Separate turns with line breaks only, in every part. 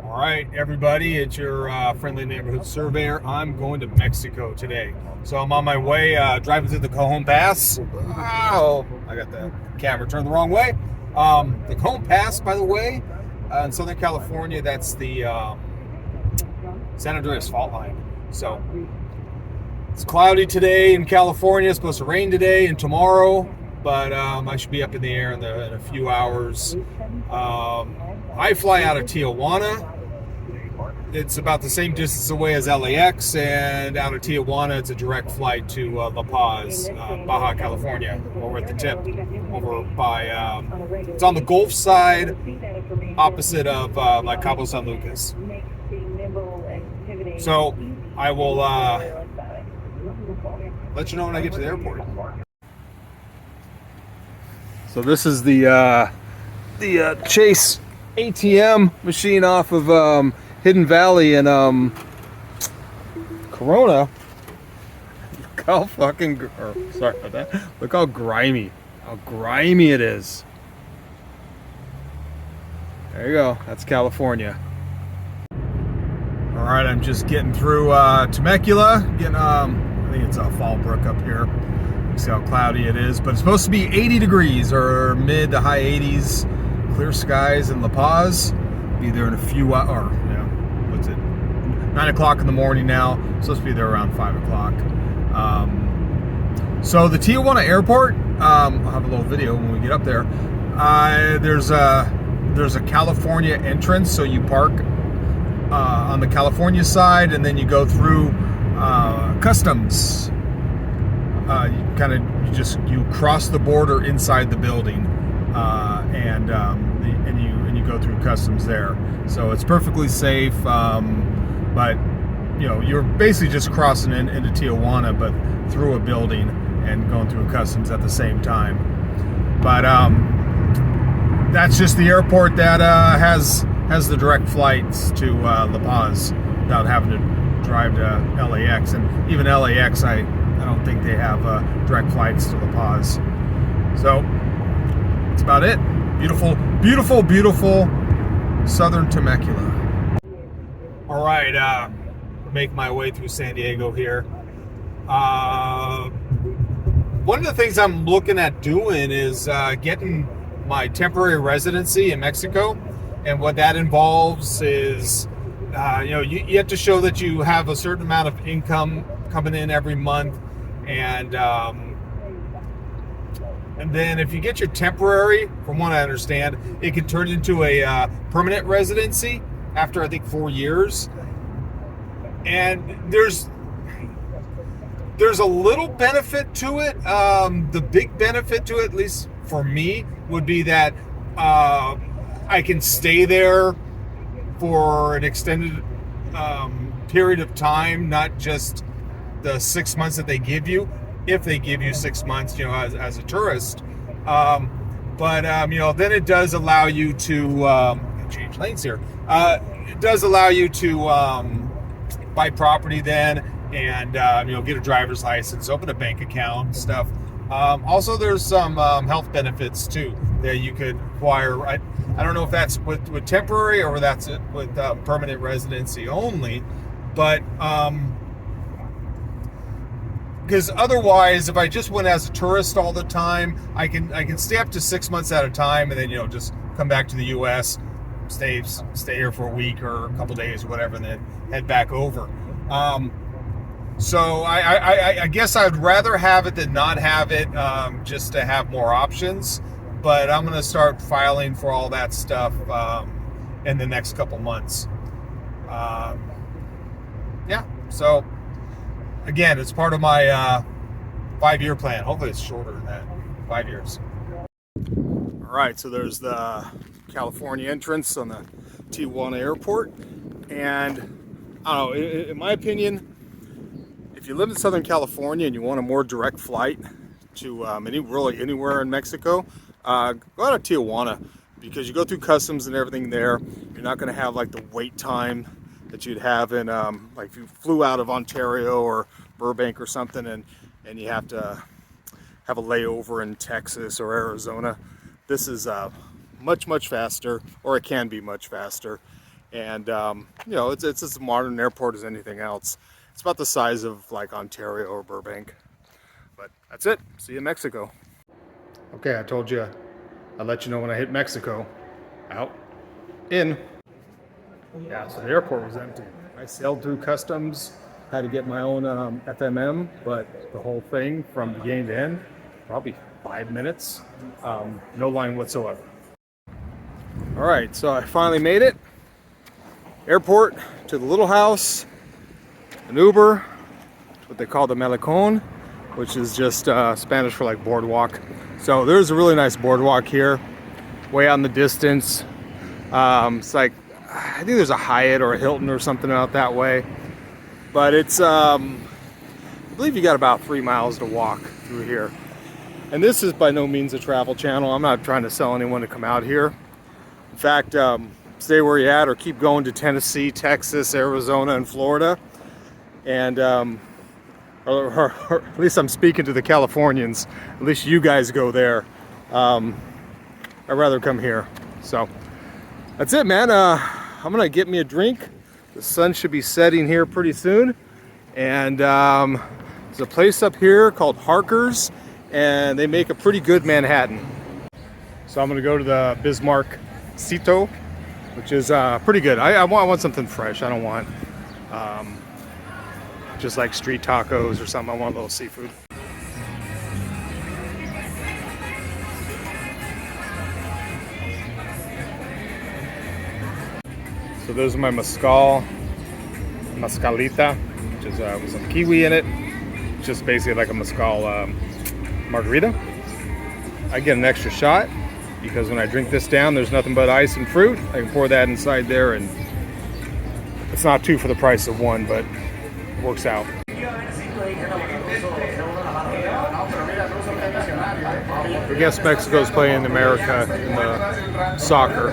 All right, everybody, it's your friendly neighborhood surveyor. I'm going to Mexico today. So I'm on my way, driving through the Cajon Pass. Oh, I got the camera turned the wrong way. The Cajon Pass, by the way, in Southern California, that's the San Andreas fault line. So it's cloudy today in California. It's supposed to rain today and tomorrow, but I should be up in the air in a few hours. I fly out of Tijuana. It's about the same distance away as LAX, and out of Tijuana, it's a direct flight to La Paz, Baja California, over at the tip, over by, it's on the Gulf side, opposite of like Cabo San Lucas. So I will let you know when I get to the airport. So this is the Chase ATM machine off of Hidden Valley and Corona. Look how fucking, sorry about that. Look how grimy it is. There you go. That's California. All right, I'm just getting through Temecula. Getting I think it's Fallbrook up here. See how cloudy it is, but it's supposed to be 80 degrees or mid to high 80s. Clear skies in La Paz. Be there in a few hours. What's it? 9 o'clock in the morning now. Supposed to be there around 5 o'clock. So the Tijuana airport. I'll have a little video when we get up there. There's a California entrance, so you park on the California side, and then you go through customs. You cross the border inside the building, and you go through customs there. So it's perfectly safe, but you're basically just crossing into Tijuana, but through a building and going through customs at the same time. But that's just the airport that has the direct flights to La Paz without having to drive to LAX, and even LAX, I don't think they have direct flights to La Paz. So that's about it. Beautiful, beautiful, beautiful southern Temecula. All right, make my way through San Diego here. One of the things I'm looking at doing is getting my temporary residency in Mexico, and what that involves is you have to show that you have a certain amount of income coming in every month, and then if you get your temporary, from what I understand, it can turn into a permanent residency after I think 4 years. And there's a little benefit to it. The big benefit to it, at least for me, would be that I can stay there for an extended period of time, not just the 6 months that they give you, if they give you 6 months, as a tourist. But then it does allow you to change lanes here. It does allow you to buy property then, and get a driver's license, open a bank account, and stuff. Also, there's some health benefits too that you could acquire. I don't know if that's with temporary or that's with permanent residency only, but because otherwise, if I just went as a tourist all the time, I can stay up to 6 months at a time, and then just come back to the U.S., stay here for a week or a couple days or whatever, and then head back over. So I guess I'd rather have it than not have it, just to have more options. But I'm going to start filing for all that stuff in the next couple months. So again, it's part of my 5-year plan. Hopefully it's shorter than that, 5 years. All right, so there's the California entrance on the Tijuana airport. And I don't know, in my opinion, if you live in Southern California and you want a more direct flight to really anywhere in Mexico, go out of Tijuana, because you go through customs and everything there. You're not going to have like the wait time that you'd have in like if you flew out of Ontario or Burbank or something, and you have to have a layover in Texas or Arizona. This is much faster, or it can be much faster.
And you know, it's as modern airport as anything else. It's about the size of like Ontario or Burbank. But that's it. See you in Mexico. Okay, I told you I'd let you know when I hit Mexico. Out. In. Yeah, so the airport was empty. I sailed through customs, had to get my own FMM, but the whole thing from beginning to end, probably 5 minutes, no line whatsoever. All right, so I finally made it. Airport to the little house, an Uber, what they call the Malecon, which is just Spanish for like boardwalk. So there's a really nice boardwalk here, way out in the distance. It's like, I think there's a Hyatt or a Hilton or something out that way. But it's, I believe you got about 3 miles to walk through here. And this is by no means a travel channel. I'm not trying to sell anyone to come out here. In fact, stay where you're at or keep going to Tennessee, Texas, Arizona, and Florida. And or at least I'm speaking to the Californians. At least you guys go there. I'd rather come here. So that's it, man. I'm gonna get me a drink. The sun should be setting here pretty soon. And there's a place up here called Harker's, and they make a pretty good Manhattan. So I'm gonna go to the Bismarck Cito, which is pretty good. I want something fresh. I don't want just like street tacos or something. I want a little seafood. So those are my mescalita, which is with some kiwi in it. It's just basically like a mezcal margarita. I get an extra shot because when I drink this down, there's nothing but ice and fruit. I can pour that inside there, and it's not two for the price of one, but it works out. I guess Mexico's playing America in the soccer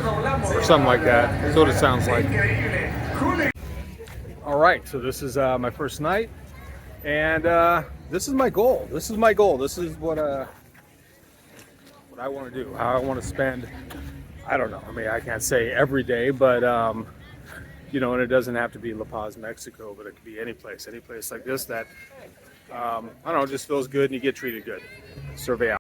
or something like that. That's what it sounds like. All right, so this is my first night, and this is my goal. This is my goal. This is what I want to do. How I want to spend. I don't know. I mean, I can't say every day, but you know, and it doesn't have to be La Paz, Mexico, but it could be any place like this that I don't know, just feels good and you get treated good. Survey out.